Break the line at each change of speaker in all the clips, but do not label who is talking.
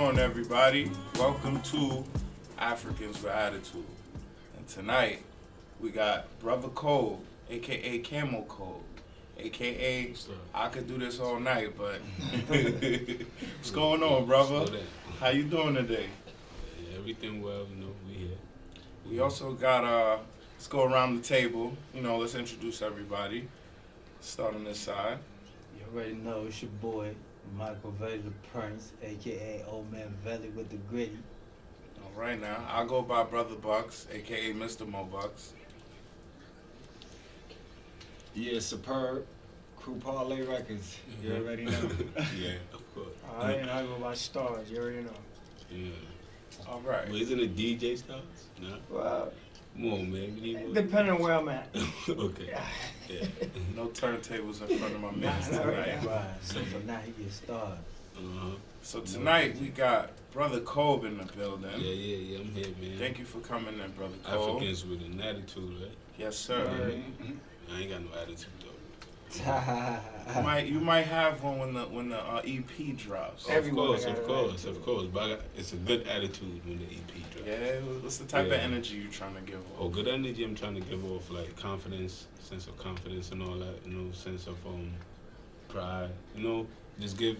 on, everybody? Welcome to Africans with Attitude. And tonight, we got Brother Cole, a.k.a. Kamo Cole, a.k.a. I could do this all night, but what's going on, brother? How you doing today?
Everything well, we here.
We also got, let's go around the table. Let's introduce everybody. Start on this side.
You already know it's your boy, Michael Valley the Prince, a.k.a. Old Man Valley with the Gritty.
All right, now. I'll go by Brother Bucks, a.k.a. Mr. Mo Bucks.
Yeah, Superb. Crew Parlay Records. You already know.
Yeah, of course.
Alright, and I go by Stars, you already know.
Yeah.
All right.
Well, isn't it DJ Stars? Nah.
Well,
Come on, man. We need more.
depending on where I'm at.
Okay. Yeah.
No turntables in front of my man
Nah,
tonight.
nah.
Right, so for now he gets started.
Uh-huh.
So tonight we got Brother Cole in the building.
Yeah. I'm here, man.
Thank you for coming in, Brother Cole.
Africans with an attitude, right?
Yes, sir.
I ain't got no attitude though.
You might have one when the EP drops.
Everyone
Of
got an
course. But it's a good attitude when the EP drops.
Yeah, what's the type of
Yeah.
energy you trying to give off?
Oh, good energy. I'm trying to give off like confidence, sense of confidence, and all that. Sense of pride. Just give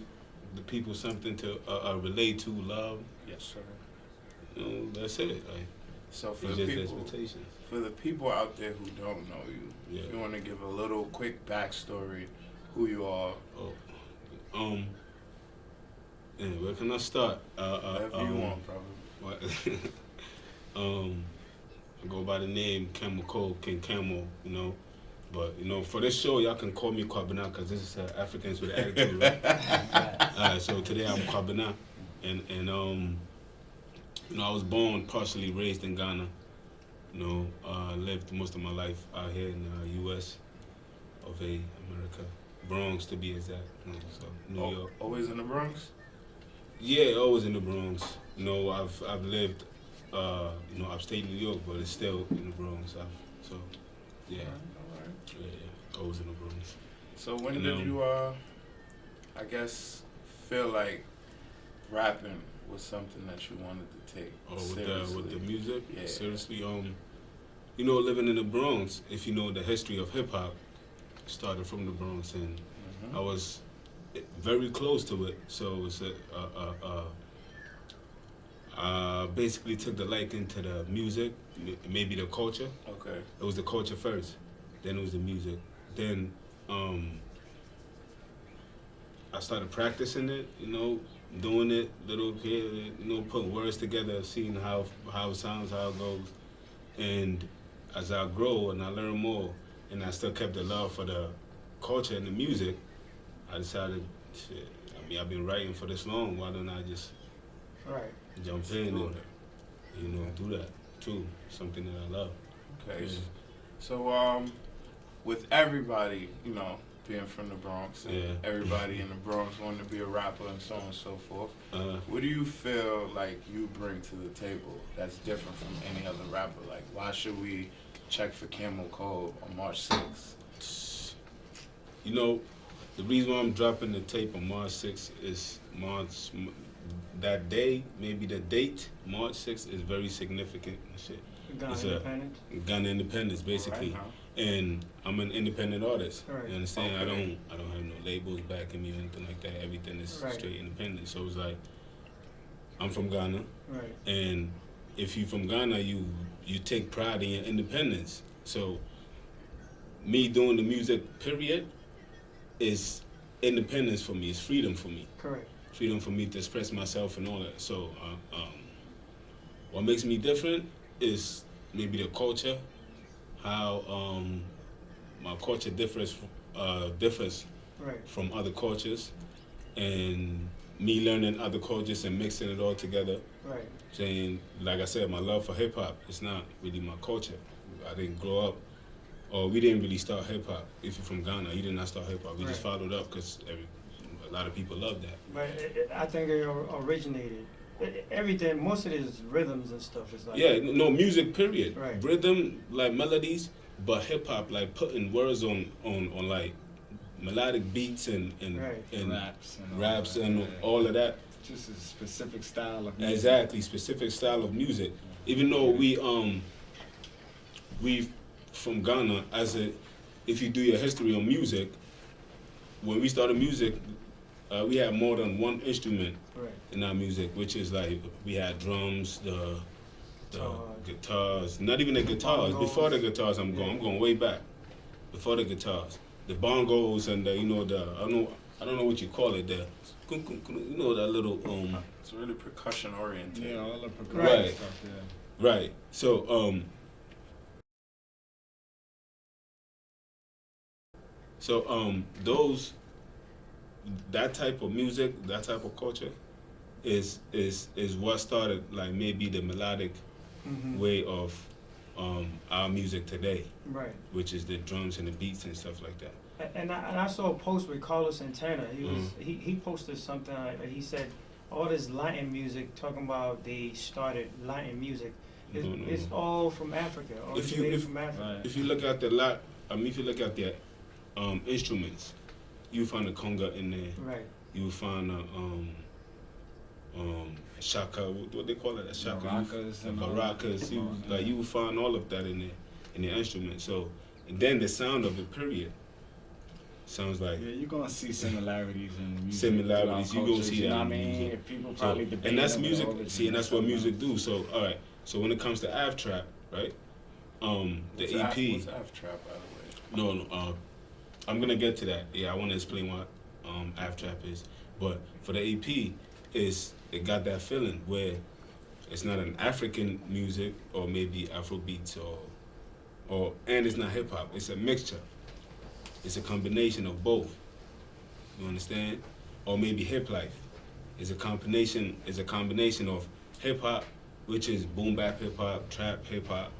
the people something to relate to, love.
Yes, sir.
That's it. Like,
So for
it's
the
just
people,
expectations.
for the people out there who don't know you, if you want to give a little quick backstory, who you are.
Yeah, where can I start?
Whatever you want, brother.
What? I go by the name Kamo Cole, King Kamo, But, for this show, y'all can call me Kwabena because this is Africans with attitude, right? Alright, so today I'm Kwabena. And I was born, partially raised in Ghana. Lived most of my life out here in the U.S. of A, America. Bronx, to be exact. So New York.
Always in the Bronx?
Yeah, always in the Bronx. I've lived, upstate New York, but it's still in the Bronx. Yeah.
All right.
Yeah, always in the Bronx.
So when did you, I guess, feel like rapping was something that you wanted to take seriously?
With the music?
Yeah.
Seriously, living in the Bronx, if you know the history of hip hop, started from the Bronx, and I was very close to it. So it's basically took the liking to the music, maybe the culture.
Okay.
It was the culture first, then it was the music. Then I started practicing it, doing it little here, putting words together, seeing how it sounds, how it goes. And as I grow and I learn more, and I still kept the love for the culture and the music, I decided, I've been writing for this long, why don't I just
Right.
jump in and, do that too, something that I love.
Okay.
Yeah.
So, with everybody, being from the Bronx, and
Yeah.
everybody in the Bronx wanting to be a rapper and so on and so forth,
Uh,
what do you feel like you bring to the table that's different from any other rapper? Like, why should we check for Kamo Cole on March 6th?
The reason why I'm dropping the tape on March 6th is that day, maybe the date, March 6th, is very significant and shit.
Ghana
It's
Independence.
Ghana Independence, basically.
All right,
And I'm an independent artist.
Right.
You understand?
Okay.
I don't have no labels backing me or anything like that. Everything is
Right.
straight independent. So it's like, I'm from Ghana,
Right.
and if you from Ghana, you take pride in your independence. So me doing the music, period, is independence for me. It's freedom for me.
Correct.
Freedom for me to express myself and all that. So what makes me different is maybe the culture, how my culture differs
Right.
from other cultures, and me learning other cultures and mixing it all together.
Right.
Saying, like I said, my love for hip hop is not really my culture. I didn't grow up, or we didn't really start hip hop. If you're from Ghana, you did not start hip hop. We just
Right.
followed up because a lot of people love that.
But I think it originated. Everything, most of it is rhythms and stuff. It's like
Yeah, no, music, period.
Right.
Rhythm, like melodies, but hip hop, like putting words on like melodic beats and
Right.
and
Raps and
raps
all that.
and
Yeah.
all of that.
just a specific style of music.
Exactly, specific style of music. Even though we from Ghana, if you do your history on music, when we started music, we had more than one instrument in our music, which is like we had drums, the guitars, not even the guitars.
Bongos.
Before the guitars, I'm going way back. Before the guitars, the bongos and the I don't know what you call it, the you know that little
It's really percussion oriented.
Yeah, all the percussion
Right.
stuff. Yeah.
right. So that type of music, that type of culture, is what started like maybe the melodic way of our music today,
Right.
which is the drums and the beats and stuff like that.
And I saw a post with Carlos Santana. He posted something. He said all this Latin music, talking about they started Latin music. It's all from Africa. All from Africa.
If you look at if you look at the instruments, you find a conga in there.
Right.
You find a shaka, what they call it, a shaka, maracas. You will find all of that in the instrument. So, and then the sound of it, period, sounds like
you're gonna see similarities in music.
Similarities, you gonna see that.
You know what I
in
mean?
music.
If people probably debate
and that's
over the
music.
origin
See, and that's what
something
music
else.
do. So, all right. So when it comes to Av Trap, right? The
What's
EP.
What's Af Trap, by the way?
No, I'm gonna get to that. Yeah, I want to explain what Af Trap is. But for the EP, it got that feeling where it's not an African music or maybe Afro beats and it's not hip hop. It's a mixture. It's a combination of both. You understand? Or maybe hip life. It's a combination. It's a combination of hip hop, which is boom bap hip hop, trap hip hop.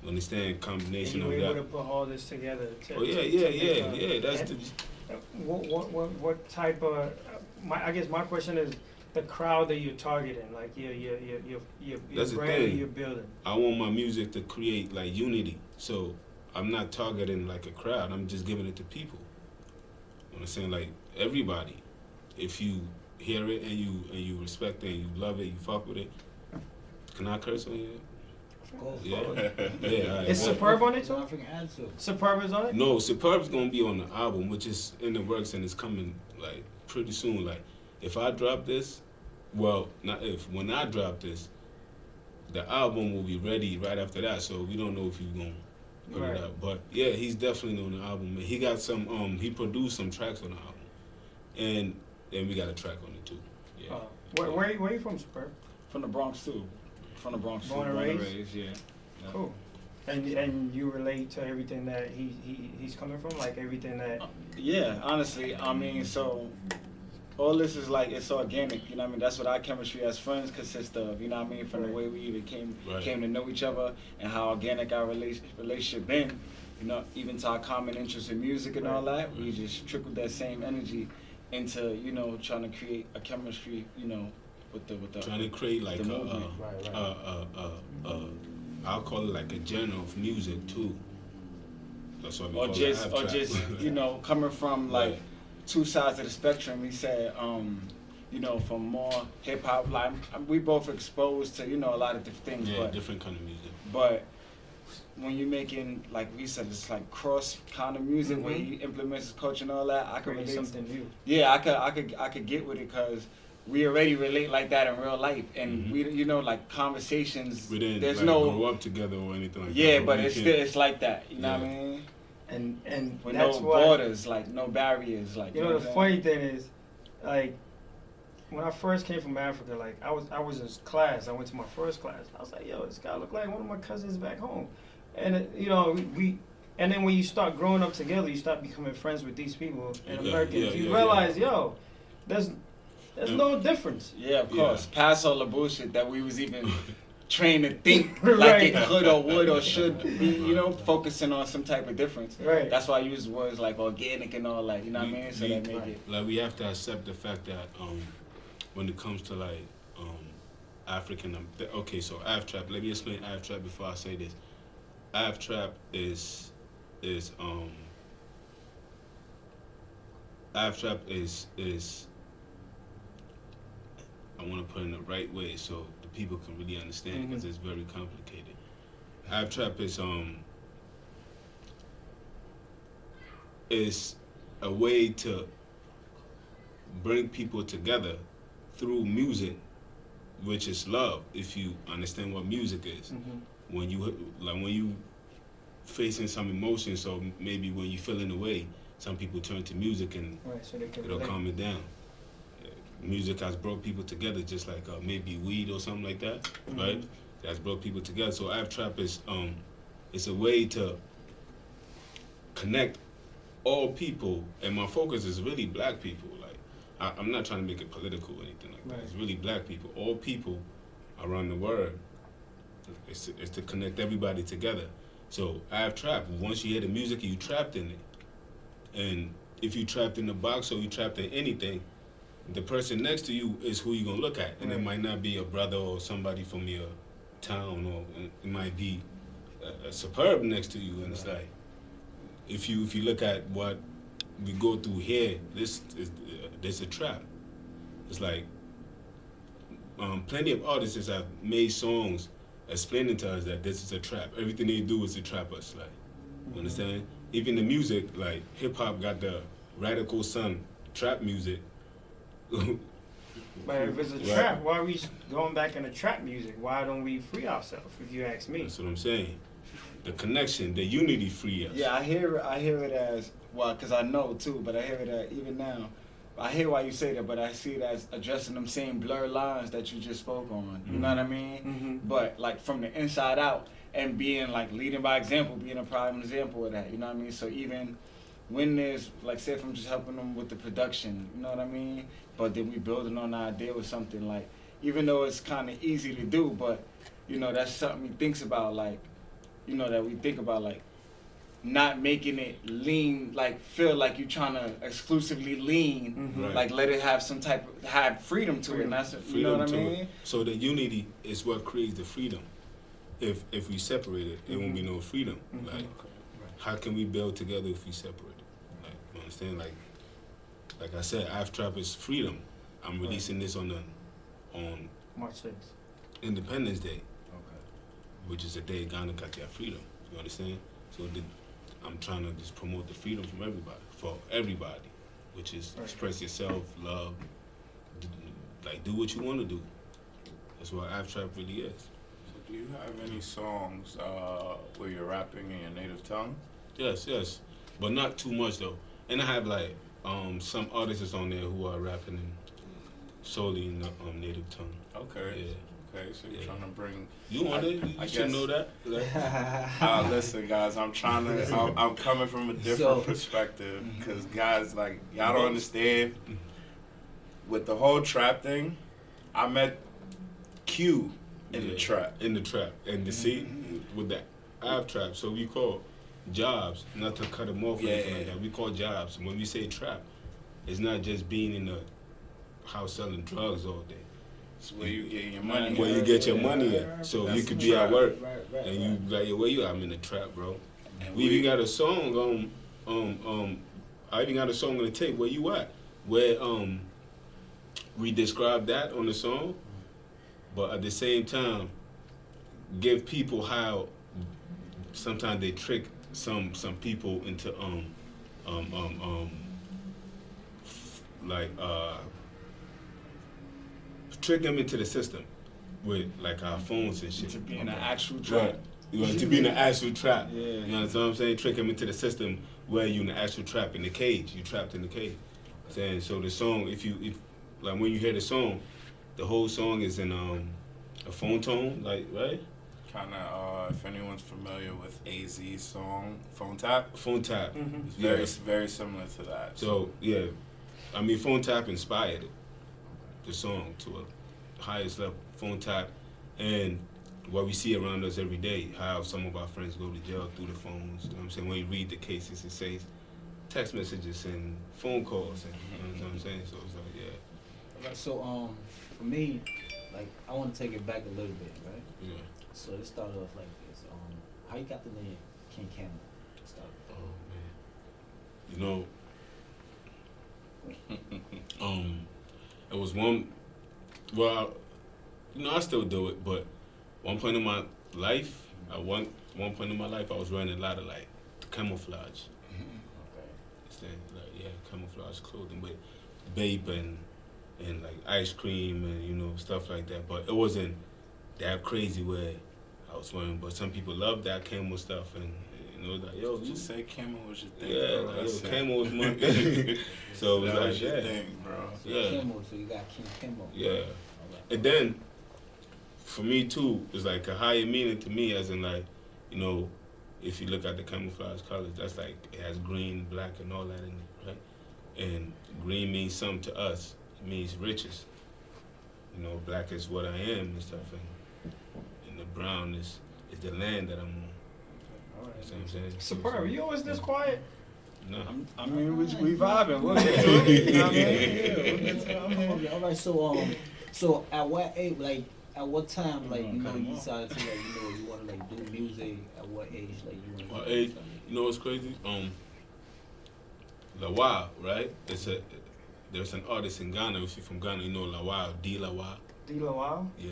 You understand? Combination
And
of
you were
that.
able to put all this together.
Yeah. That's the.
What type of? I guess my question is the crowd that you're targeting, like your
That's the
brand
thing.
that you're building.
I want my music to create like unity. So I'm not targeting like a crowd. I'm just giving it to people. You know what I'm saying? Like everybody. If you hear it and you respect it and you love it, you fuck with it. Can I curse on here?
Of course.
Yeah. Yeah. All right.
Is Superb on it too?
Nothing to add to.
Superb is on it?
No, Superb's gonna be on the album, which is in the works and it's coming like pretty soon. Like if I drop this, well, not if, when I drop this, the album will be ready right after that. So we don't know if he's gonna put
Right.
it out. But yeah, he's definitely on the album. And he got some he produced some tracks on the album. And then we got a track on it too. Yeah.
Where are you from, Superb?
From the Bronx too. From the Bronx too.
Born and raised?
Yeah.
Cool. And you relate to everything that he's coming from, like everything that.
Yeah, honestly, I mean, so all this is like it's organic. You know what I mean? That's what our chemistry as friends consists of. You know what I mean? From the way we even came to know each other and how organic our relationship been. You know, even to our common interest in music and all that, we just trickled that same energy into trying to create a chemistry. With the
Trying to create like
the movement.
I'll call it like a genre of music too. That's what we call
or just coming from like two sides of the spectrum. He said, from more hip hop, like we both exposed to a lot of different things.
Yeah,
but
different kind of music.
But when you're making, like we said, it's like cross kind of music where he implements his culture and all that, I could relate
something new.
Yeah, I could get with it because we already relate like that in real life, and we like conversations.
We didn't
there's
like,
no
grow up together or anything like that.
Yeah, but it's like that. You know what I mean?
And
with
that's
no
why,
borders, like no barriers, like
the funny thing is, like when I first came from Africa, like I was in class. I went to my first class. I was like, yo, this guy look like one of my cousins back home, and we. And then when you start growing up together, you start becoming friends with these people and Americans. You realize, yo, there's no difference.
Yeah, of course. Past all the bullshit that we was even trained to think like it could or would or should be, focusing on some type of difference.
Right.
That's why I use words like organic and all that, you know what I mean? So that make it.
Like we have to accept the fact that when it comes to like African, okay, so Av Trap. Let me explain Av Trap before I say this. Av Trap is I want to put it in the right way so the people can really understand because it's very complicated. Ab trap is a way to bring people together through music, which is love. If you understand what music is, when you facing some emotion, so maybe when you feeling away, some people turn to music and
so
it'll calm it down. Music has brought people together, just like maybe weed or something like that, right? That's brought people together. So Ab Trap is it's a way to connect all people, and my focus is really black people. Like I'm not trying to make it political or anything like that. It's really black people, all people around the world. It's to connect everybody together. So Ab Trap, once you hear the music, you trapped in it. And if you trapped in the box or you trapped in anything, the person next to you is who you're gonna look at. And it might not be a brother or somebody from your town, or it might be a suburb next to you. And it's like, if you look at what we go through here, this a trap. It's like plenty of artists have made songs explaining to us that this is a trap. Everything they do is to trap us. Like, you understand? Even the music, like hip hop got the Radical Son trap music.
But if it's a trap, why are we going back into trap music? Why don't we free ourselves, if you ask me?
That's what I'm saying. The connection, the unity free us.
Yeah, I hear it as, well, because I know too, but I hear it as, even now, I hear why you say that, but I see it as addressing them same blurred lines that you just spoke on. You know what I mean? But like from the inside out, and being like leading by example, being a prime example of that. You know what I mean? So even when there's, like, say if I'm just helping them with the production, you know what I mean? But then we building on the idea with something, like, even though it's kind of easy to do, but, you know, that's something he thinks about, like, you know, that we think about, like, not making it lean, like, feel like you're trying to exclusively lean, like, let it have some type of, have freedom to it, and that's, you know what I mean?
So the unity is what creates the freedom. If we separate it, it won't be no freedom. Like, how can we build together if we separate it? Like, you understand? Like I said, Ab Trap is freedom. I'm releasing this on
March 6th.
Independence Day, which is the day Ghana got their freedom. You understand? So I'm trying to just promote the freedom from everybody, for everybody, which is express yourself, love, like do what you want to do. That's what Ab Trap really is.
So do you have any songs where you're rapping in your native tongue?
Yes, but not too much though. And I have like some artists on there who are rapping solely in the native tongue.
Okay.
Yeah.
Okay, so you're trying to bring.
You want it? You should know that.
Listen, guys, I'm coming from a different perspective, because guys, like, y'all don't understand. With the whole trap thing, I met Q in the trap.
In the trap, and to see with the Ab Trap, so we call jobs, not to cut them off or anything like that. We call jobs. When we say trap, it's not just being in the house selling drugs all day.
It's where you get your money.
Where you get your money at. So
That's
you could
the
be
trap.
at work and you like, where you at? I'm in the trap, bro. And we even got a song I even got a song on the tape, Where You At? Where we describe that on the song, but at the same time give people how sometimes they trick some people into trick them into the system with like our phones and shit.
To be in an actual trap.
You want to be in an actual trap.
Yeah.
You know what I'm saying? Trick them into the system where you in the actual trap, in the cage. You trapped in the cage. Saying so the song, if like when you hear the song, the whole song is in a phone tone, like, right?
Kind of, if anyone's familiar with AZ's song, Phone Tap.
Phone Tap.
It's very similar to that.
So, yeah. I mean, Phone Tap inspired it, the song, to a highest level. Phone Tap. And what we see around us every day, how some of our friends go to jail through the phones. You know what I'm saying? When you read the cases, it says text messages and phone calls. And, you know what I'm saying? So it's like, yeah.
So, for me, like, I want to take it back a little bit, right?
Yeah.
So it started off like this. How you got the name King Kamo?
Oh man. You know, it was one Well, I still do it, but one point in my life, one point in my life, I was wearing a lot of like camouflage. Camouflage clothing with vape and like ice cream and stuff like that. But it wasn't that crazy where I was wearing. But some people love that camo stuff and like yo,
you say camo was your thing.
Yeah,
bro.
like camo was my thing. So it was
that
like
was your thing, bro.
Yeah.
Camo, so you got King Kamo.
Yeah. And then for me too, it's like a higher meaning to me, as in like, if you look at the camouflage colors, that's like it has green, black, and all that in it, right? And green means something to us. It means riches. Black is what I am and stuff, and the brown is the land that I'm on.
All right.
You know what I'm saying?
Superb. You always this quiet?
No.
I mean, we vibing. We'll get to it. You know what I mean? Yeah, we'll get to it.
All right. So at what age, like, at what time, like, you decided to, like, you want to, like, do music? At what age, like, you want to?
What age? You know what's crazy? a.w.a, right? There's an artist in Ghana. If you're from Ghana, you know a.w.a, a.w.a.
D-Lawal?
Yeah.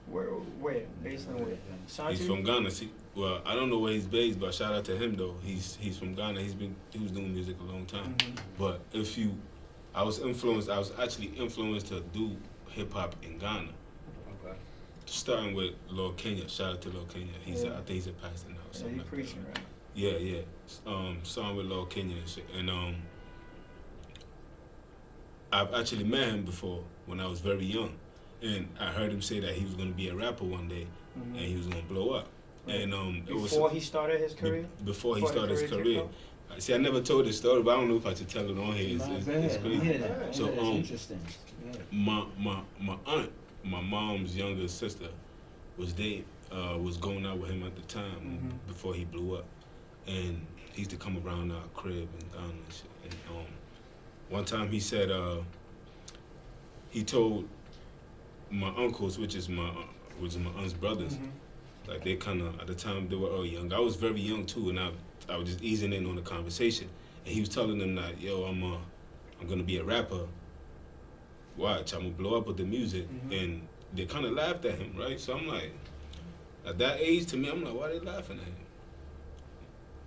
Where? Based on where? Shanti?
He's from Ghana. See, well, I don't know where he's based, but shout out to him though. He's from Ghana. He was doing music a long time.
Mm-hmm.
But I was actually influenced to do hip hop in Ghana.
Okay.
Starting with Lord Kenya. Shout out to Lord Kenya. I think he's a pastor now.
Yeah, he preaching, right?
Yeah. Starting with Lord Kenya and shit. And I've actually met him before when I was very young. And I heard him say that he was going to be a rapper one day, and he was going to blow up.
Right.
And
before he started his career?
Before he started his career. See, I never told this story, but I don't know if I should tell it on here. It's crazy. So,
interesting. Yeah.
My aunt, my mom's younger sister, was going out with him at the time before he blew up, and he used to come around our crib in Ghana and shit. And one time he said he told my uncles, which is my aunt's brothers, like they kind of at the time they were all young. I was very young too, and I was just easing in on the conversation, and he was telling them that, yo, I'm gonna be a rapper. Watch, I'm gonna blow up with the music, and they kind of laughed at him, right? So I'm like, at that age, to me, I'm like, why are they laughing at him?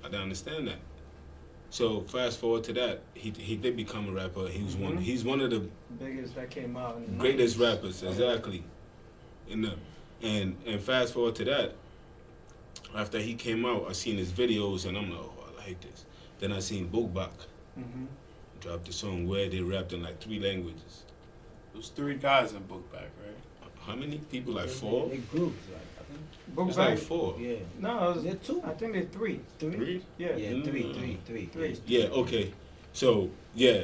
I didn't understand that. So fast forward to that, he did become a rapper. He was he's one of the
biggest that came out.
Greatest rappers, exactly. And fast forward to that, after he came out, I seen his videos and I'm like, oh, I like this. Then I seen Bookbach dropped a song where they rapped in like 3 languages.
There's 3 guys in Bookbach, right?
How many people? Like 4?
They groups, like, I think.
It's like 4.
Yeah.
No,
They're 2.
I think they're 3.
3?
Yeah.
Yeah, three.
Yeah, okay. So, yeah.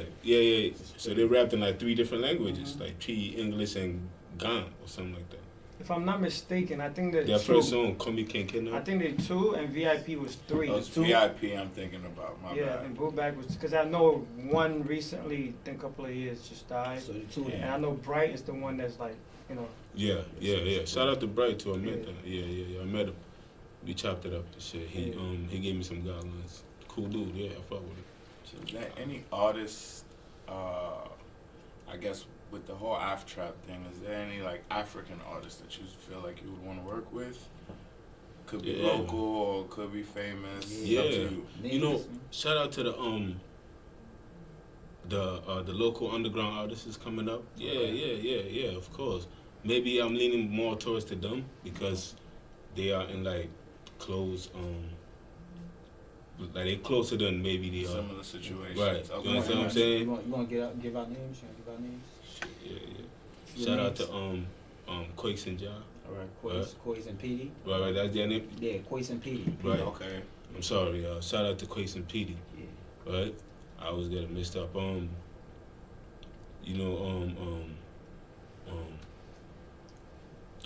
So they rapped in like 3 different languages, like Chi, English, and Gan, or something like that.
If I'm not mistaken, I think they're
Their
2.
first song, Come You Can't Kill No.
I think they're 2, and VIP was 3.
Oh, it's VIP I'm thinking about, my bad.
And Bookbach was, because I know one recently, I think a couple of years, just died.
So the 2.
And I know Bright is the one that's like,
Yeah. Shout out to Bright too. I met him. Yeah. I met him. We chopped it up and shit. He gave me some guidelines. Cool dude. Yeah, I fuck with him.
So is there any artists, I guess with the whole Af Trap thing, is there any like African artists that you feel like you would want to work with? Could be local or could be famous.
Yeah.
Up to you.
Shout out to the local underground artists coming up. Yeah, of course. Maybe I'm leaning more towards to them because they are in like close, like they closer than maybe the
similar situations.
Right.
Okay.
You understand what I'm saying?
You want to give out names?
Shit, yeah. Shout out to Quakes and Ja.
All right, Quakes and Petey.
Right, that's their name.
Yeah, Quakes and Petey.
Right.
Okay.
I'm sorry, y'all. Shout out to Quakes and Petey.
Yeah.
Right. I was getting messed up.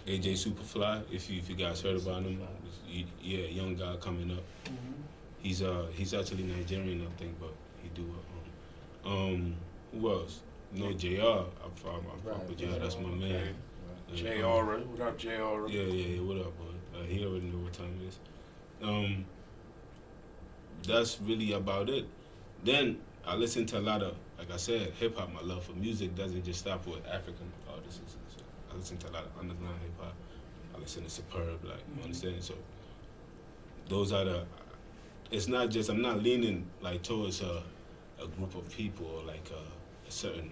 AJ Superfly. If you guys heard about him, young guy coming up. He's actually Nigerian, I think, but he do. Who else? JR. I fuck with JR. That's my man.
JR. What up, JR?
Yeah. What up, boy? He already know what time it is. That's really about it. Then I listen to a lot of, like I said, hip hop. My love for music doesn't just stop with African artists. So I listen to a lot of underground hip hop. I listen to Superb, like you understand. So those are the. It's not just I'm not leaning like towards a group of people or like a certain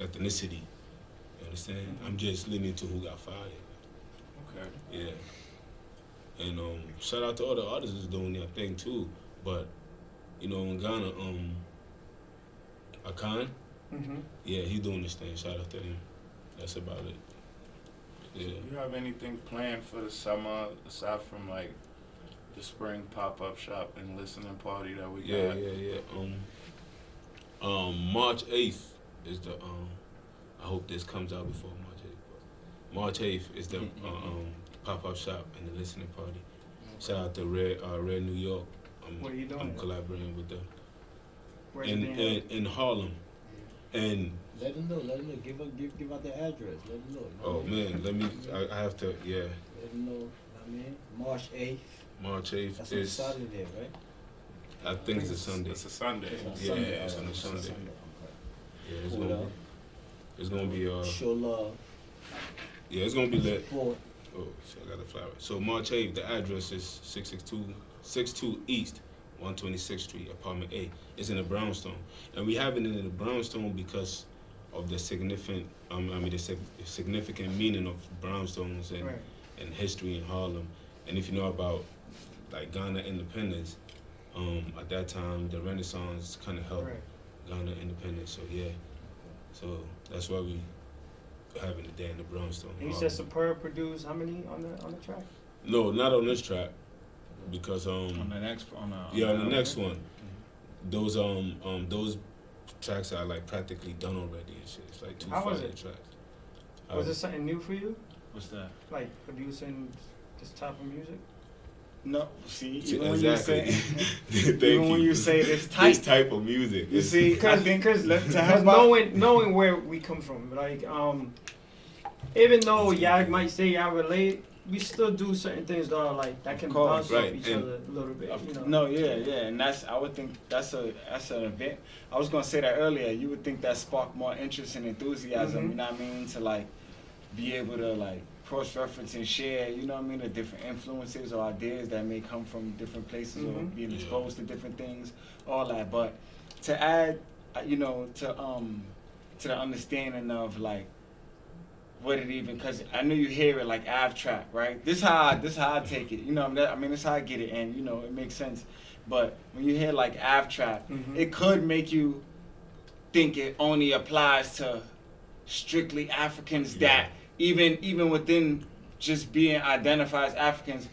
ethnicity. You understand? I'm just leaning to who got fired.
Okay.
Yeah. And shout out to all the artists who's doing their thing too. But you know, in Ghana, Akan, yeah, he's doing this thing. Shout out to him. That's about it. Yeah.
Do you have anything planned for the summer aside from like the spring pop-up shop and listening party that we got?
Yeah. March 8th is the I hope this comes out before March 8th. But March 8th is the pop-up shop and the listening party. Shout out to Red New York.
What are you doing?
I'm collaborating with them.
Where
in Harlem. And
let them know. Give out the address. Let them know.
oh man, I have to. Yeah.
Let them know. I mean, March 8th.
March 8th
That's
is.
Saturday, right?
I think it's a Sunday.
It's a Sunday.
Yeah, it's on a Sunday. Yeah, it's gonna be
show love.
Yeah, it's gonna be lit.
Support.
Oh, shit, I got the flower. So March 8th, the address is 662 East, 126th Street, Apartment A. It's in the brownstone, and we have it in the brownstone because of the significant, the significant meaning of brownstones and history in Harlem. And if you know about like Ghana independence, at that time the Renaissance kind of helped Ghana independence. So yeah, so that's why we having it there in the brownstone.
And you said Superb produced how many on the track?
No, not on this track, because
on the next
one, those tracks are like practically done already and shit. It's like 2 fire tracks.
Was it something new for you?
What's that?
Like producing this type of music?
No, see,
even
when you say,
when
you say this
type of music,
you see, because
knowing where we come from, like even though y'all might say y'all relate, we still do certain things that are like that can bounce off each other a little bit. You know?
No, yeah, and I would think that's an event. I was gonna say that earlier. You would think that sparked more interest and enthusiasm. You know what I mean? To like be able to like cross-reference and share, you know what I mean, the different influences or ideas that may come from different places or being exposed to different things, all that. But to add, you know, to the understanding of like what it even, because I know you hear it like Av-Trap, right? This how I take it, you know. I mean, this how I get it, and you know, it makes sense. But when you hear like Av-Trap, it could make you think it only applies to strictly Africans that. Even within just being identified as Africans,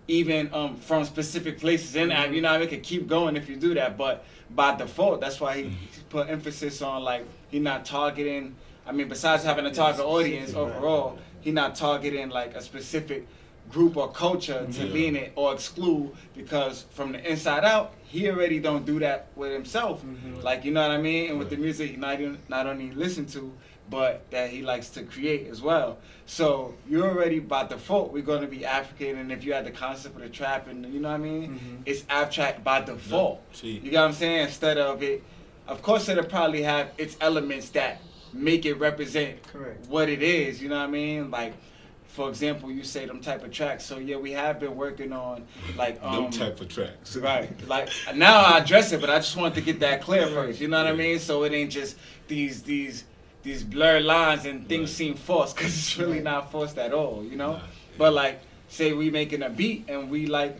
even from specific places in that, you know, it could keep going if you do that. But by default, that's why he put emphasis on like he not targeting. I mean, besides having a target audience overall, he not targeting like a specific group or culture to lean it or exclude, because from the inside out, he already don't do that with himself. Like, you know what I mean? And with the music, he not only listen to, but that he likes to create as well. So you're already by default, we're going to be African, and if you had the concept of the trap, and you know what I mean, it's abstract by default. You get what I'm saying? Instead of it, of course, it'll probably have its elements that make it represent what it is. You know what I mean? Like, for example, you say them type of tracks. So yeah, we have been working on like
them type of tracks.
Right. Like now I address it, but I just wanted to get that clear first. You know what I mean? So it ain't just these blurred lines and things seem forced, because it's really not forced at all, you know? But like, say we making a beat and we like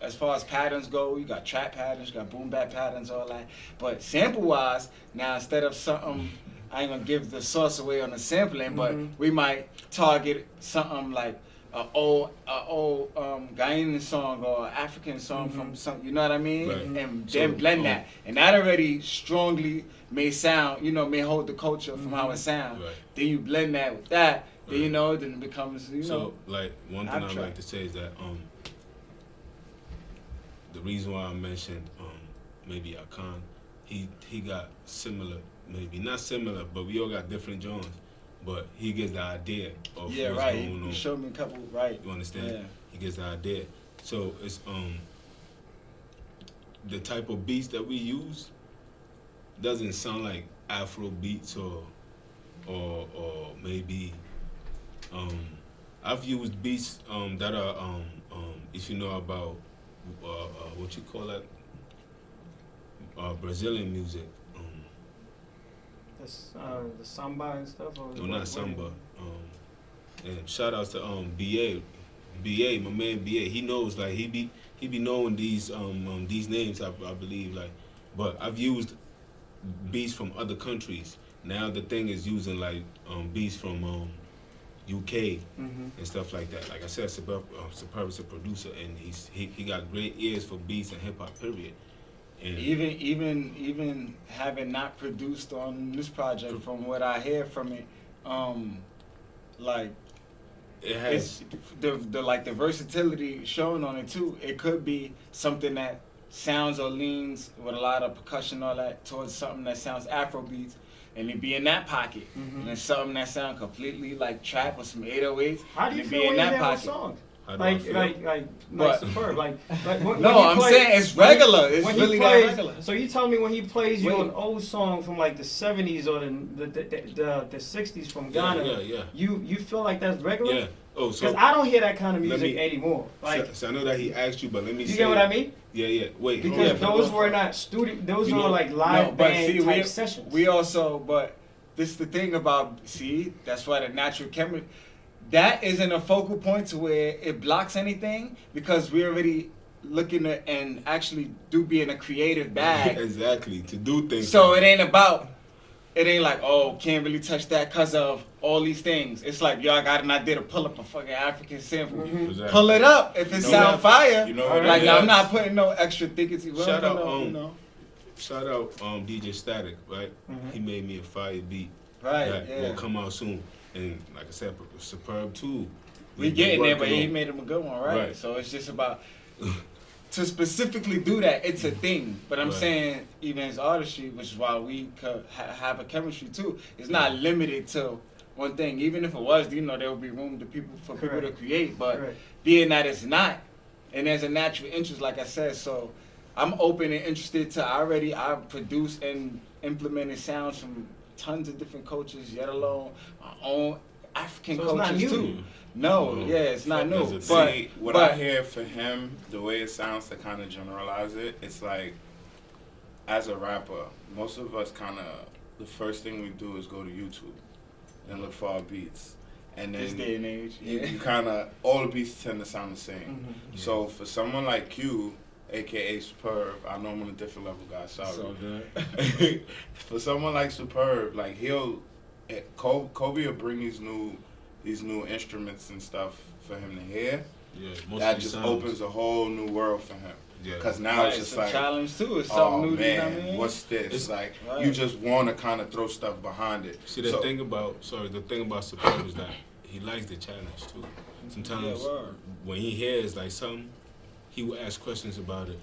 as far as patterns go, you got trap patterns, you got boom bap patterns, all that. But sample wise, now instead of something, I ain't gonna give the source away on the sampling, but we might target something like a old Ghanaian song or African song from some, you know what I mean? And then blend that. And that already strongly may sound, you know, may hold the culture from how it sounds. Then you blend that with that, then you know, then it becomes, you know.
So like one thing I'd like to say is that the reason why I mentioned maybe Akan, he got similar, maybe not similar, but we all got different genres. But he gets the idea of what's going on.
He showed me a couple,
You understand? Yeah. He gets the idea. So it's the type of beats that we use doesn't sound like Afro beats or maybe I've used beats that are if you know about what you call that Brazilian music.
The samba and stuff. Or
No, not samba. And shout outs to BA, my man BA. He knows, like he be knowing these names. I believe, like, but I've used beats from other countries. Now the thing is using like beats from UK and stuff like that. Like I said, Superb is a producer, and he got great ears for beats and hip hop. Period. And
even having not produced on this project, from what I hear from it, like
it has
the versatility shown on it too. It could be something that sounds or leans with a lot of percussion, all that, towards something that sounds Afro beats, and it be in that pocket. And then something that sounds completely like trap with some 808s.
How do you
and
feel
be in
when you
that
hear those
pocket.
songs?
like
Superb. Like when
No,
he
I'm
plays,
saying it's regular. It's
when
really
he plays,
not regular.
So you tell me when he plays you
Wait.
an old song from like the 70s or the 60s from Ghana,
yeah.
you feel like that's regular?
Yeah. Oh, so
Because I don't hear that kind of
let
music
me-
anymore. Like,
so I know that he asked you, but let me
you
say.
get what I mean?
Yeah. Wait.
Because
hold on.
those were not studio. Those
You
were
know-
like live
No, but
band
see,
type sessions.
we also, but this is the thing about, see, that's why the natural chemistry, that isn't a focal point to where it blocks anything, because we're already looking at and actually do be in a creative bag.
Exactly, to do things.
So it ain't like, oh, can't really touch that because of all these things. It's like, yo, I got an idea to pull up a fucking African sample.
Exactly.
Pull it up if it
You know
sound
what?
fire.
You know what
like,
it
I'm
is?
not putting no extra thickety.
Shout out,
you know.
Shout out DJ Static, right? He made me a fire beat
Right,
that
yeah.
will come out soon. And like I said, Superb too.
We getting there, but he made him a good one, right?
Right.
So it's just about to specifically do that. It's a thing, but I'm
Right.
saying even his artistry, which is why we could have a chemistry too. It's not limited to one thing. Even if it was, you know, there would be room for people to create. But
Correct.
being that it's not, and there's a natural interest, like I said, so I'm open and interested to. I've produced and implemented sounds from tons of different cultures, yet alone my own African
So it's not
cultures
new.
too. No, yeah, it's not new.
Fuck,
But
See, what I hear for him, the way it sounds, to kind of generalize it, it's like, as a rapper, most of us kind of, the first thing we do is go to YouTube and look for our beats. And
this
then
day and age,
you,
yeah.
you kind of, all the beats tend to sound the same. So for someone like you, aka Superb, I know I'm on a different level, guys, sorry.
So good.
For someone like Superb, like Kobe will bring these new instruments and stuff for him to hear.
Yeah, most
That
of
just
sounds.
opens a whole new world for him.
Yeah.
Cause now
Right,
it's just
a
like,
challenge too. It's
oh
something new.
man,
You know what I mean?
what's this?
It's-
Like
right.
you just want to kind of throw stuff behind it.
See, the thing about Superb is that he likes the challenge too. Sometimes
Yeah, word.
when he hears like something, he will ask questions about it.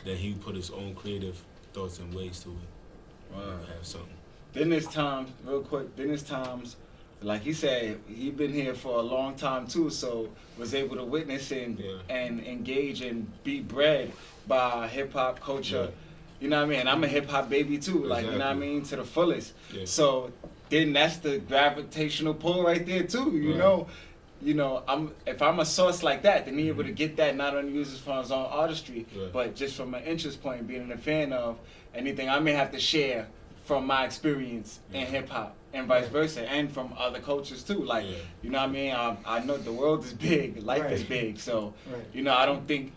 Then he will put his own creative thoughts and ways to it.
Word.
Have something.
Then there's times, real quick. Then there's times, like he said, he been here for a long time too, so was able to witness and engage and be bred by hip hop culture.
Yeah.
You know what I mean? I'm a hip hop baby too, like you know what I
Exactly.
mean, to the fullest.
Yeah.
So then that's the gravitational pull right there too. You
Right.
know, if I'm a source like that, then he able to get that not only uses for his own artistry,
Right.
but just from an interest point, being a fan of anything I may have to share from my experience in hip hop and vice versa, and from other cultures too. Like, you know what I mean? I know the world is big, life is
Right.
big, so
Right.
you know,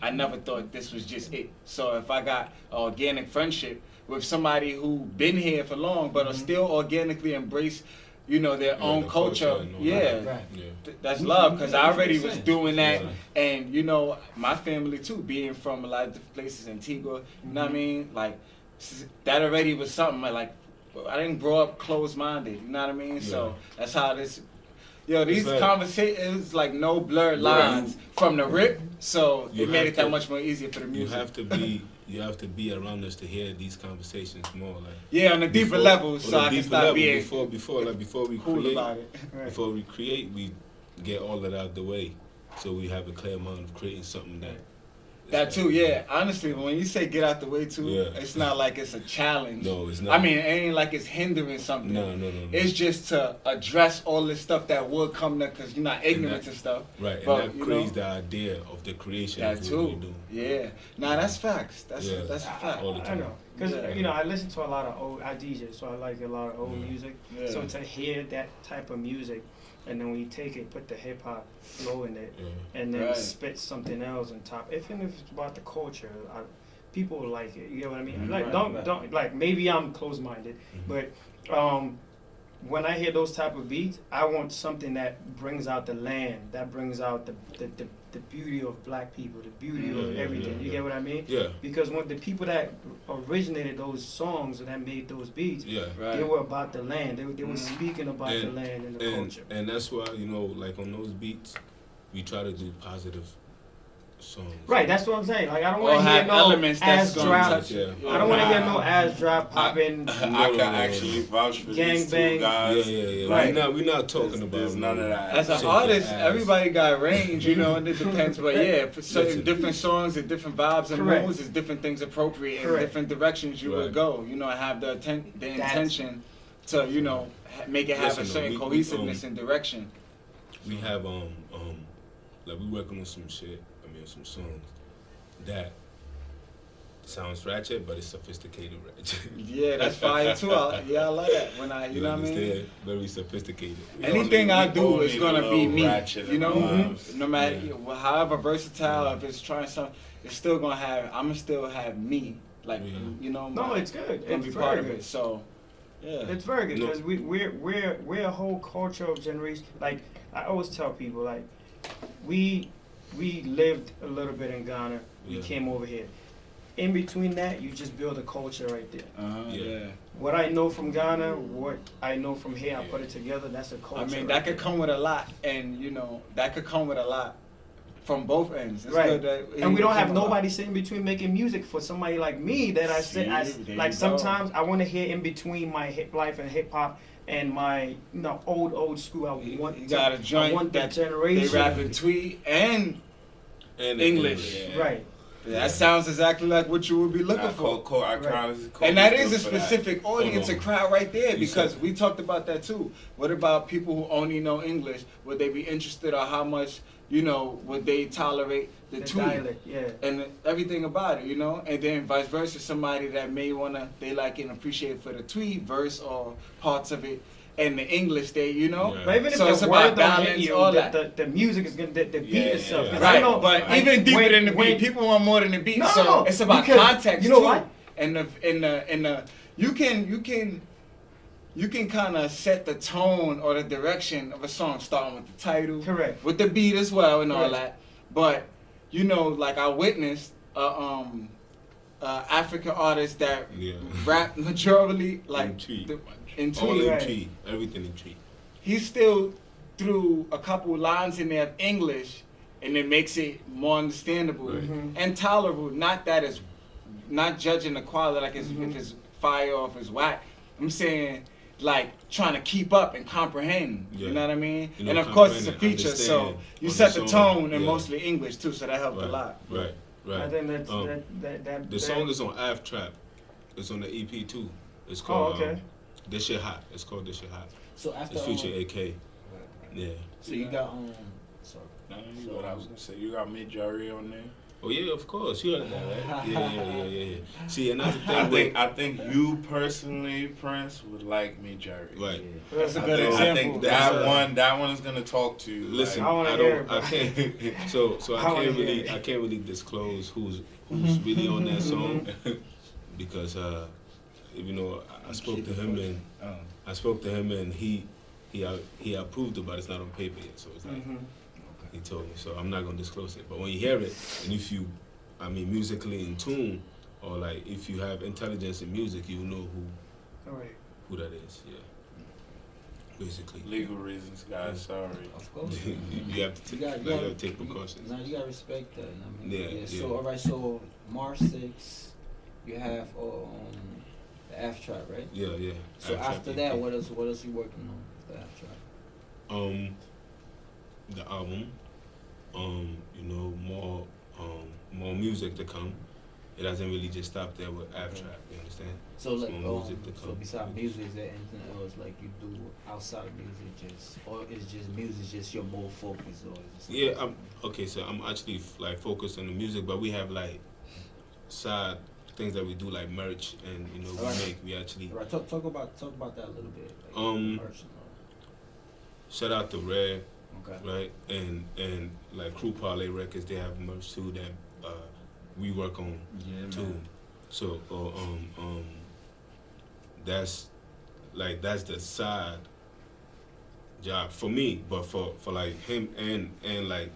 I never thought this was just it. So if I got an organic friendship with somebody who been here for long, but are still organically embrace, you know, their own
the
culture,
culture and all
yeah.
that.
Right.
Yeah.
That's love, because I already was
100%.
doing that,
Yeah.
and you know, my family too, being from a lot of different places, Antigua, you know what I mean? Like, that already was something like I didn't grow up closed-minded, you know what I mean? So that's how this. Yo, these
like-
conversations like no blurred lines from the rip, so
You
it made
have
it that
to-
much more easier for the
You
music.
have to be around us to hear these conversations more. Like
Yeah, on a deeper level, so I can start being
before we
cool
create.
about it.
Before we create, we get all that out the way, so we have a clear mind of creating something that
That too, yeah. Honestly, when you say get out the way too, it's not like it's a challenge.
No, it's not.
I mean, it ain't like it's hindering something.
No.
It's just to address all this stuff that would come there because you're not ignorant to stuff.
Right,
but,
and that creates the idea of the creation
that
of
too.
what we do.
Yeah. Nah, that's facts. That's a fact.
All the time.
I know. Because, I listen to a lot of old, I DJ, so I like a lot of old music.
Yeah.
So to hear that type of music, and then when you take it, put the hip hop flow in it, and then spit something else on top. Even if it's about the culture, people like it. You get what I mean? Like don't like maybe I'm closed minded, but when I hear those type of beats, I want something that brings out the land, that brings out the beauty of black people, the beauty of everything. You get what I mean?
Yeah.
Because when the people that originated those songs and that made those beats, they were about the land. They were speaking about the land and the culture.
And that's why, like on those beats, we try to do positive songs.
Right, that's what I'm saying. Like I don't want to hear no
elements
ass drop.
touch
I don't want to hear no ass drop popping.
I can actually vouch for these two guys.
Yeah.
Right.
We're not talking about
there's none of that.
As an artist, everybody got range, and it depends. But yeah, for certain different songs and different vibes and moods, there's different things appropriate in different directions you would go. Have the intention to make it have a certain cohesiveness and direction.
We have like we working on some shit. Some songs that sounds ratchet, but it's sophisticated ratchet.
Yeah, that's fire too. I like that. When you know what I mean?
Very sophisticated.
Anything I do is gonna be me. No matter however versatile, if it's trying something, it's still gonna have. I'ma still have me. Like
No, it's good.
Gonna
It's
be part of
good.
it. So yeah,
it's very good because we're a whole culture of generation. Like I always tell people, like we lived a little bit in Ghana. We came over here. In between that, you just build a culture right there. What I know from Ghana, what I know from here, I put it together. That's a culture.
I mean, that could come with a lot, and that could come with a lot from both ends. It's
right.
Good that
and we don't have nobody sitting between making music for somebody like me that sometimes I want to hear in between my hip life and hip hop. And my old school, I want that generation.
They rap in Tweet and English.
Right.
That sounds exactly like what you would be looking for. And that is a specific audience and crowd right there because we talked about that too. What about people who only know English? Would they be interested or how much, would they tolerate the
dialect,
and everything about it, and then vice versa, somebody that may they like and appreciate for the tweet verse or parts of it, and the English there,
But even if
so
the
it's about balance,
hit you,
all that.
The music is gonna the beat itself.
Yeah. Right, but even deeper than the beat, people want more than the beat. So it's about context.
You know
too.
what?
And you can kind of set the tone or the direction of a song, starting with the title,
correct,
with the beat as well, and all that. But like I witnessed African artist that rap majority like in tweet,
everything in tweet.
He still threw a couple lines in there of English, and it makes it more understandable and tolerable. Not that it's not judging the quality, like if it's fire or if it's whack. I'm saying like trying to keep up and comprehend. You know what I mean? And of course it's a feature, so you set the tone in mostly English too, so that helped a lot.
Right.
I think that
the song is on a.w.a. It's on the Ep.2. It's called This Shit Hot. It's called This Shit Hot.
So after
it's featuring AK. Yeah.
So you got sorry.
What I was gonna say, you got Mid-Jari on there.
Oh yeah, of course. You heard that, right? Yeah. See, and that's the thing.
I think you personally, Prince, would like Mid-Jari.
Right.
Yeah. That's a good example.
I think that one is gonna talk to you.
Listen,
like,
I can't. So I can't really disclose who's really on that song because I spoke to him and he approved it, but it's not on paper yet. So it's like. He told me, so I'm not gonna disclose it. But when you hear it, and if you, musically in tune, or like if you have intelligence in music, you know who that is. Yeah. Basically.
Legal reasons, guys. Sorry.
Of course.
you have to take precautions.
No, you gotta respect that.
Yeah.
So all right. So March 6th, you have the F-Track, right?
Yeah.
So after that, what else you working on for the F-Track?
The album, more more music to come. It doesn't really just stop there with Av Trap. You understand?
So like,
more music to
so
come.
besides music, is there anything else like you do outside of music, just or is just music just your more focus, or is it
Yeah, okay. So I'm actually like focused on the music, but we have like side things that we do like merch, and you know we actually
right? Talk about that a little bit. Like, merch and all.
shout out to Red,
Okay.
right? And like Crew Parlay Records, they have merch too that we work on too.
Man.
So that's the side job for me, but for like him and like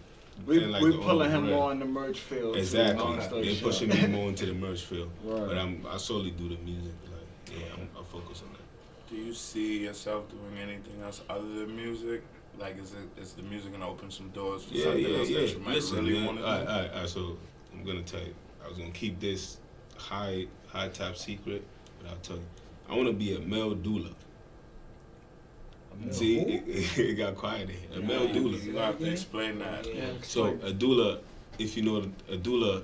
We
and like
we
the
pulling
owner
him
Red.
more in the merch field.
Exactly.
Too, long story
They're
short.
pushing me more into the merch field.
Right.
But I solely do the music. Like, yeah, I focus on that.
Do you see yourself doing anything else other than music? Like, is the music gonna open some doors for something else that you might
Listen,
really
man.
want to do?
All right. So I'm gonna tell you. I was gonna keep this high top secret, but I'll tell you. I want to be a male doula. See, it got quiet in here. A male doula.
You have to explain that.
Yeah.
So a doula, if you know, a doula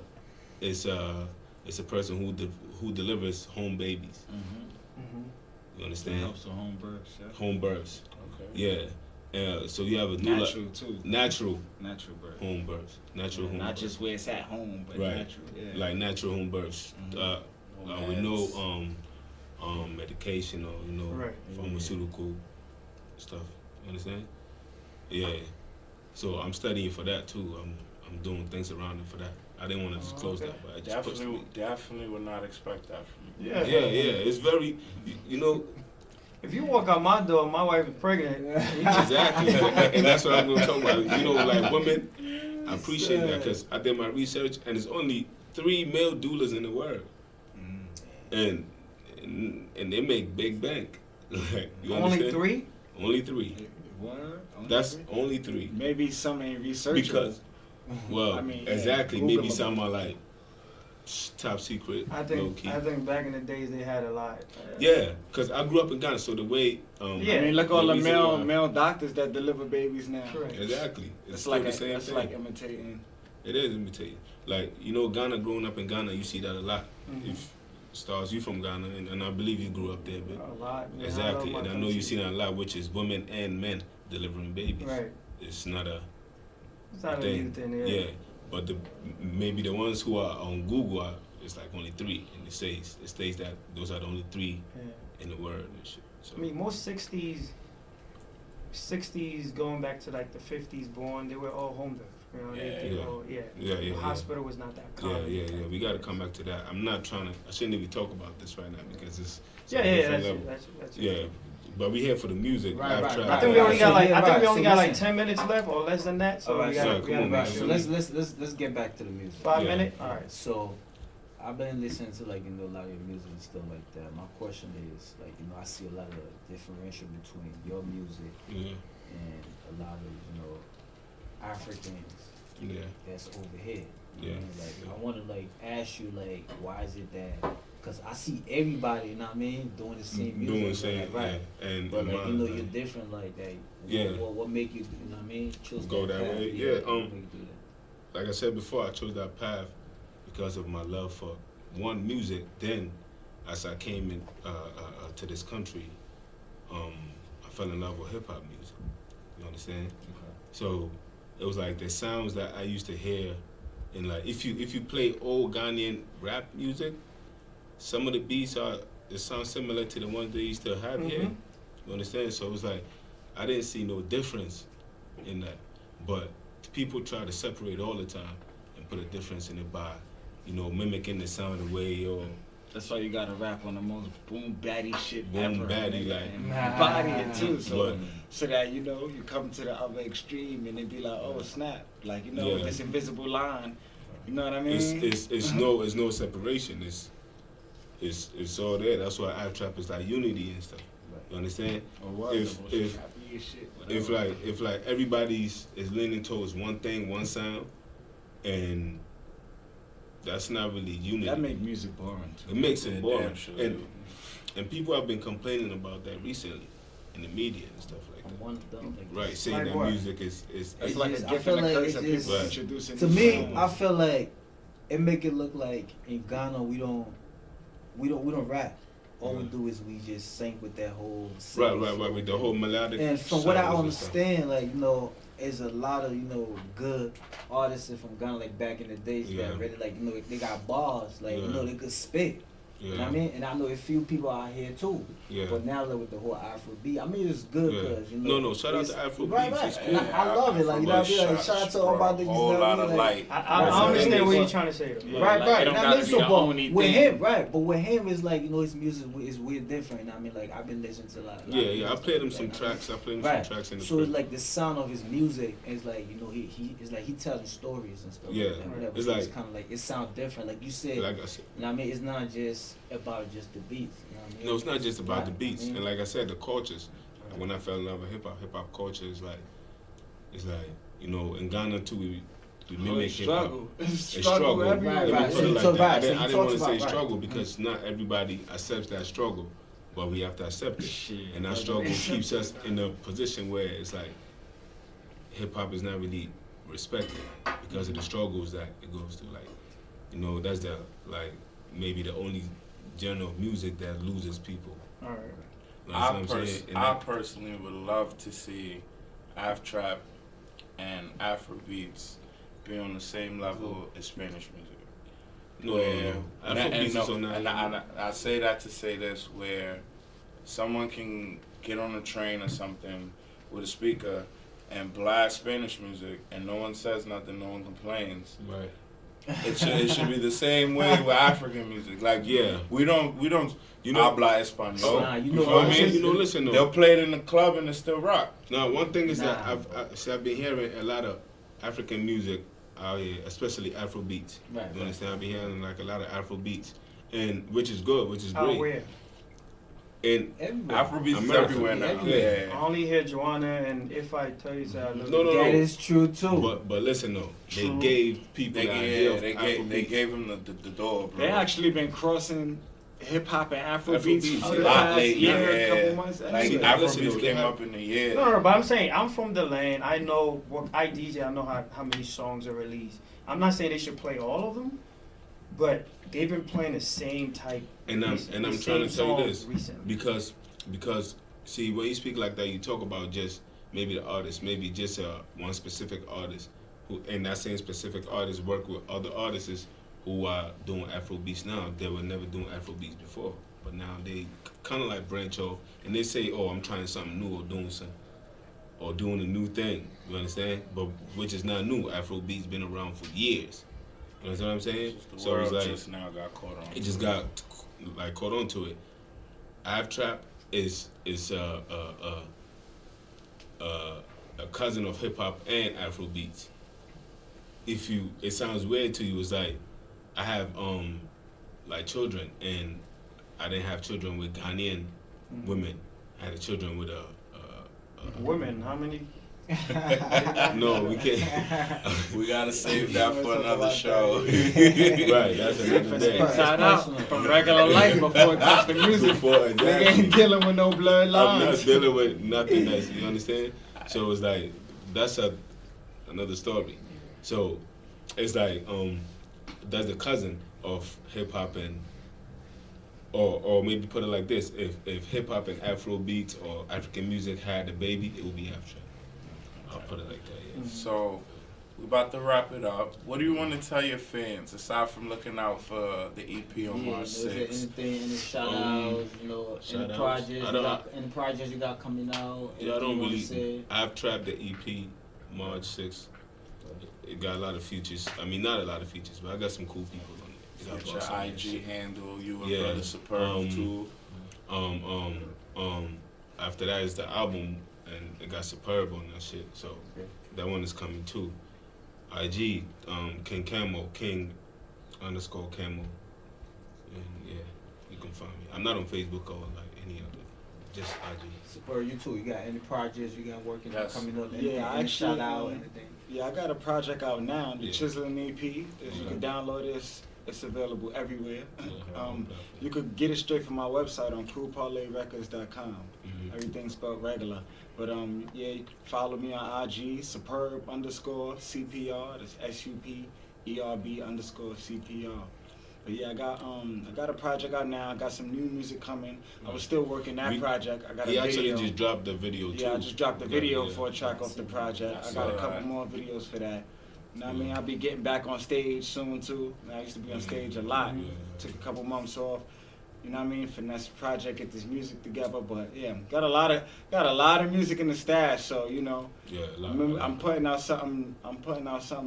is a person who delivers home babies. You understand?
Helps with home births. Yeah.
Home births.
Okay.
Yeah. So you have a doula.
Natural too. Natural birth.
Home births. Natural
Yeah,
home
not
births.
just where it's at home, but
Right.
natural. Yeah.
Like natural home births. With no medication or
Right.
pharmaceutical stuff. You understand? Yeah. So I'm studying for that too. I'm doing things around it for that. I didn't want to disclose that, but I just
Definitely would not expect that from you.
Yeah.
Yeah. It's very, you know,
If you walk out my door, my wife is pregnant.
exactly, and that's what I'm going to talk about. You know, like women, I appreciate that because I did my research, and there's only 3 male doulas in the world, and they make big bank. Like, you
Only
understand?
3?
Only 3.
What?
That's only 3.
Maybe some ain't researchable.
Because, well,
I mean, yeah,
exactly.
Google
Maybe
them.
some are like top secret,
I
low
think
key.
back in the days they had a lot.
Yeah, because I grew up in Ghana, so the way.
Yeah.
I mean, look all the
reason why-
male doctors that deliver babies now.
Correct.
Exactly.
It's
still
like
the same
it's
thing.
like imitating.
It is imitating. Like, you know, Ghana, growing up in Ghana, you see that a lot. If Stars, you from Ghana, and I believe you grew up there, but
A lot. Man.
exactly.
love
And
my
I know you
country.
see that a lot, which is women and men delivering babies.
Right.
It's not a
It's not a
thing.
new thing.
Yeah. But maybe the ones who are on Google it's like only 3, and it states that those are the only 3
Yeah.
in the world and shit. So
I mean, most 60s going back to like the 50s born, they were all home birth. You know,
Yeah.
The hospital was not that common.
yeah. We got to come back to that. I'm not trying to. I shouldn't even talk about this right now because it's
Yeah,
a different
that's
level.
that's
Yeah, but we here for the music.
Right,
I've
right,
tried.
right.
I think we only got like
So listen.
10 minutes left or less than that. So
All right,
we
so,
got
come on, man.
so let's get back to the music.
5
Yeah.
minutes. All right.
So I've been listening to like a lot of your music and stuff like that. My question is like I see a lot of differential between your music
Yeah,
and a lot of Africans
yeah.
that's over here.
Yeah.
Like I want to ask you why is it that? Because I see everybody, you know what I mean, doing the same music.
Doing the same,
right?
yeah. And
But
mine,
you're different like that.
Yeah.
What make you, you know what I mean, choose
Go that
path?
way? Yeah,
what make you do that?
like I said before, I chose that path because of my love for one music. Then, as I came in to this country, I fell in love with hip hop music. You understand?
Okay.
So it was like the sounds that I used to hear, and like if you play old Ghanaian rap music, some of the beats it sounds similar to the ones they used to have here. You understand? So it was like I didn't see no difference in that, but people try to separate all the time and put a difference in it by, mimicking the sound away or
That's why you gotta rap on the most boom batty shit
Boom
ever.
batty,
nigga,
like-
and
Nah.
body it too. So
But-
so that you come to the other extreme and then be like, oh snap, like
Yeah.
this invisible line. You know what I mean?
it's no separation. It's all there. That's why I trap is like unity and stuff. You understand?
Or what?
if-
Or
if-
happy as shit,
If
whatever.
like everybody's is leaning towards one thing, one sound, and that's not really unity.
That make music boring too.
It makes it boring.
Damn sure.
And people have been complaining about that recently. in the media and stuff like that.
One of them, like,
Right, saying
like
that
what?
music is
It's like
just-
a
I
gift
feel
and a
like
curse
it's
that people
just-
introducing.
to me, I feel like it make it look like in Ghana we don't rap. All we do is we just sing with that whole singing
Right, with the whole melodic.
And from what I
sounds and stuff.
understand, like, you know, there's a lot of, you know, good artists from Ghana, like back in the days
Yeah.
that really, like, you know, they got bars, like, you
Yeah.
know, they could spit. You know what I mean? And I know a few people out here too.
Yeah.
But now, like, with the whole Afrobeat, I mean, it's good
Yeah.
because, you know.
No, shout out to
it's-
Afrobeats.
Right, right.
It's
And
cool.
I love it. Like, you know what I mean? Like, shout out to all my niggas.
Whole
you know
lot
what I
of
mean?
light.
I understand what you're trying to say, though.
Yeah,
Right,
like,
right.
it don't
Now,
gotta
listen,
be the
but
only
with
thing.
him, right? But with him, it's like, you know, his music is weird different. You know what I mean? Like, I've been listening to a lot.
Yeah, I played him
like
some
that.
tracks. I played him
Right.
some tracks in the
So
crib.
it's like the sound of his music is like, you know, he is like he telling stories and stuff.
Yeah.
Like that, whatever.
It's
So
like-
kind of like it sounds different. Like you said,
Like I said,
you know what I mean? It's not just about just the beats. You know what I mean?
no, it's not just about
Right.
the beats.
I mean,
And like I said, the cultures. When I fell in love with hip hop culture is like, it's like, you know, in Ghana too, we mimic hip hop.
struggle.
It's struggle.
everywhere.
Right,
Let me
right.
put it like
So,
that.
right,
I
so
didn't
he
want to
talks
say
about- right.
struggle because not everybody accepts that struggle, but we have to accept it.
Shit.
And that struggle keeps us in a position where it's like hip hop is not really respected because of the struggles that it goes through. Like, you know, that's the like maybe the only genre of music that loses people.
All right.
You know what I'm saying? And
I
that-
personally would love to see Af Trap and Afrobeats be on the same level as Spanish music.
no,
Where-
Afrobeats is on that.
and I say that to say this, where someone can get on a train or something with a speaker and blast Spanish music, and no one says nothing, no one complains.
Right.
It should be the same way with African music. Like,
Yeah.
we don't
You know-
habla español.
Nah, you know
feel
what?
me?
You know, listen though.
They'll play it in the club and it still rock.
Now, one thing is that
Nah,
I've been hearing a lot of African music out here, especially Afro beats.
Right,
You
right.
understand? I've been hearing like a lot of Afro beats, and which is good, which is
Out
great.
where?
And
Everywhere.
Afrobeats is
America.
everywhere now.
Everywhere.
I only hear Joanna and If I Tell You So I Love
No,
You.
no,
That is true too.
but listen though, they
True.
gave people the idea of
They
Afrobeats.
gave him the door, bro.
They actually been crossing hip hop and Afrobeats
Afrobeats,
for
yeah.
the
a lot
past
lately.
year,
Yeah.
couple months.
Like
See,
actually.
listen,
Afrobeats
they
came
have-
up in the year.
No, but I'm saying I'm from the lane. I know what I DJ. I know how many songs are released. I'm not saying they should play all of them, but they've been playing the same type.
And I'm
recent-
trying
the
to
same
tell you
songs
this
recently.
because see when you speak like that, you talk about just maybe the artist, maybe just one specific artist who, and that same specific artist work with other artists who are doing Afrobeats now. They were never doing Afrobeats before, but now they kind of like branch off and they say, "Oh, I'm trying something new or doing a new thing." You understand? But which is not new. Afrobeats been around for years. You understand what I'm saying?
The
So
world
it's like
just now got caught on.
it just got like caught on to it. Av Trap is a cousin of hip hop and Afro beats. It sounds weird to you. It's like I have like children, and I didn't have children with Ghanaian women. I had children with
Women, how many?
no, we can't.
We gotta save that for another show.
Right, that's another
From
day.
inside out, from regular life before it touched the music.
Before
Nigga ain't dealing with no blurred
I'm not
lines.
dealing with nothing that's, you understand? So it's like that's another story. So it's like that's the cousin of hip hop and or maybe put it like this: if hip hop and Afro beats or African music had a baby, it would be Afro. I'll put it like that. Yeah.
So we're about to wrap it up. What do you want to tell your fans aside from looking out for the EP on March
is there
6th?
anything, any shout outs, you know, any
shout-outs?
projects,
I
you
don't-
got, any projects you got coming out?
Yeah, I
anything
don't
you wanna
really.
say?
I've trapped the EP March 6th. It got a lot of features. I mean, not a lot of features, but I got some cool people on it. It got
Get
Boss
your
on it and
IG
shit.
handle, you and
Yeah,
Brother Superb too.
After that is the album, and it got Superb on that shit. So
Okay.
that one is coming too. IG, King Kamo, King_Kamo. And yeah, you can find me. I'm not on Facebook or like any other, just IG.
Super, you too. You got any projects you got working
Yes.
coming up?
Yeah,
Anything,
I
any
actually,
shout out, anything?
Yeah, I got a project out now, the
Yeah.
Chiseling EP. If you can download this It's available everywhere. You could get it straight from my website on crewparlayrecords.com. Everything's spelled regular. But yeah, you can follow me on IG, superb_CPR. That's SUPERB_CPR. But yeah, I got a project out now. I got some new music coming. I was still working that project. I got a video.
He actually just dropped the video too.
Yeah, I just dropped the video for a track off the project. I got a couple more videos for that. You know what I mean? I'll be getting back on stage soon too. I used to be on stage a lot. Took a couple months off. You know what I mean? Finesse the project, get this music together. But yeah, got a lot of music in the stash. So you know, I'm putting out something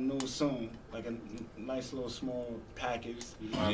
new soon, like a nice little small package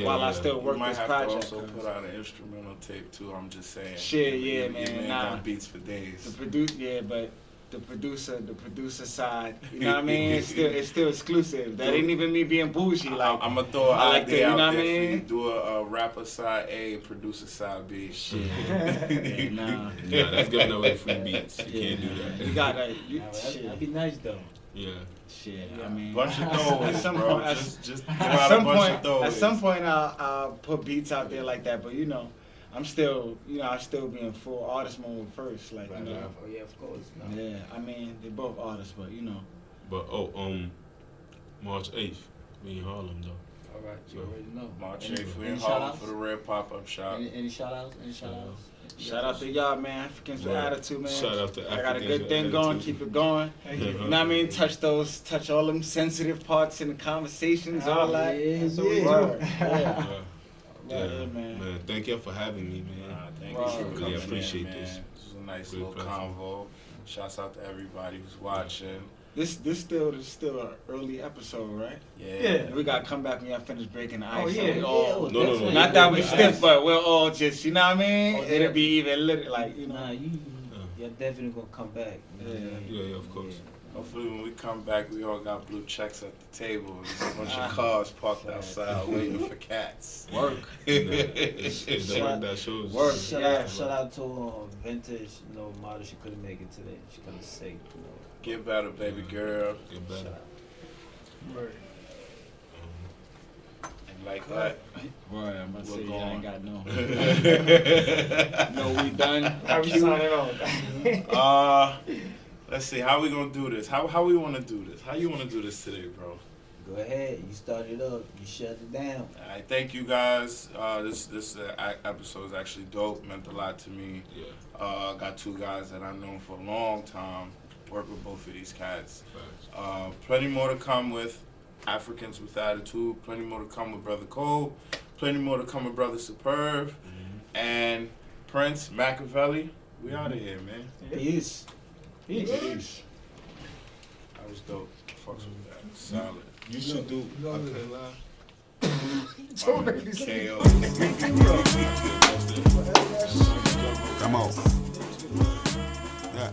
while I still work this project.
You might have to also put out an instrumental tape too. I'm just saying.
Shit, yeah, man.
Got beats for days.
But the producer side, you know what I mean? It's still exclusive. That ain't even me being bougie. Like
I'm gonna throw an idea out there for you.
mean?
Do a rapper side A, producer side B.
Shit.
Nah, that's giving away free beats. You can't do that.
You gotta.
That'd be nice though.
Yeah.
Shit. I mean,
bunch of those,
at some
bro.
point,
Just give out a bunch of those.
At some point, I'll put beats out there like that. But you know, I'm still be in full artist mode first, like you know.
Oh yeah, of course. No.
Yeah, I mean they're both artists, but you know.
But March 8th, we in Harlem though.
All right, you already know.
March 8th, we in Harlem for the Red Pop-Up Shop.
Any shout outs?
Shout out to y'all, man. Africans with attitude, man.
Shout out to Africans.
I got a good thing going. Keep it going. You know what I mean? Touch all them sensitive parts in the conversations, all that.
Yeah, man. Thank you for having me, man.
Thank you for coming in,
appreciate
man.
this.
This was a nice little convo. Shouts out to everybody who's watching.
This still an early episode, right?
Yeah.
We gotta come back when y'all finish breaking the ice.
Oh yeah.
No.
Not that we stiff, but we'll all just, you know what I mean? It'll be even lit, like you know.
Nah, you're definitely gonna come back.
Yeah, of course.
Hopefully when we come back, we all got blue checks at the table. There's a bunch of cars parked outside waiting for cats.
Work.
It's the work that shows.
Work.
Shout out to Vintage, model. She couldn't make it today. She couldn't say,
Get better, baby girl.
Get better.
Right.
And like that,
Boy, I'm about to say, I ain't got no.
no,
we done.
How we signing on?
Let's see. How we gonna do this? How we want to do this? How you want to do this today, bro?
Go ahead. You start it up. You shut it down.
All right. Thank you guys. This episode is actually dope. Meant a lot to me.
Yeah.
Got two guys that I've known for a long time. Work with both of these cats. Plenty more to come with Africans with Attitude. Plenty more to come with Brother Cole. Plenty more to come with Brother Superb. And Prince Machiavelli. We out of here, man.
Peace.
Peace. That was dope. Fucks with that. Solid.
You should do.
KO.
Come on. Yeah.